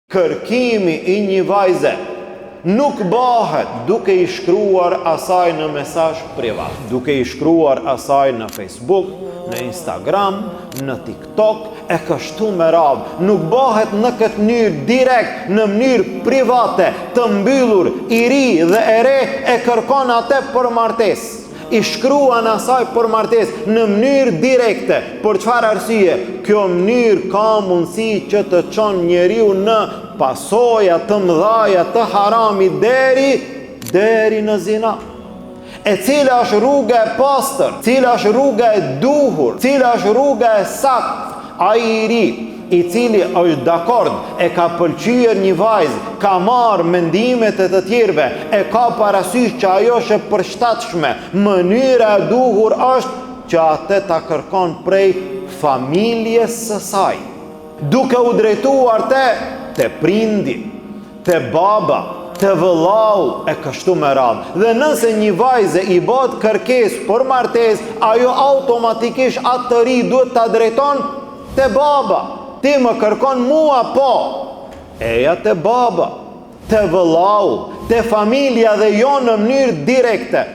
Kërkimi i një vajze nuk bëhet duke i shkruar asaj në mesazh privat, duke i shkruar asaj në Facebook, në Instagram, në TikTok, e kështu me radhë. Nuk bëhet në këtë mënyrë direkt, në mënyrë private, të mbyllur, i ri dhe e re e kërkon atë për martesë. I shkruan asaj për martesë në mënyrë direkte. Për çfarë arsye? Kjo mënyrë ka mundësi që të çon njeriu në pasoja të mëdha të haramit deri në zina. E cila është rruga e pastër, cila është rruga e duhur, cila është rruga e saktë? Ai i ri, i cili është dakord, e ka pëlqyer një vajzë, ka marrë mendimet e të tjerëve, e ka parasysh që ajo është e përshtatshme, mënyra e duhur është që atë ta kërkon prej familjes së saj, duke u drejtuar te prindi, te baba, te vëllau e kështu me radhë. Dhe nëse një vajze i bëhet kërkesë për martesë, ajo automatikisht atë të ri duhet ta drejton te baba. Ti më kërkon mua, po. Eja te baba, te vëllau, te familja dhe jo në mënyrë direkte.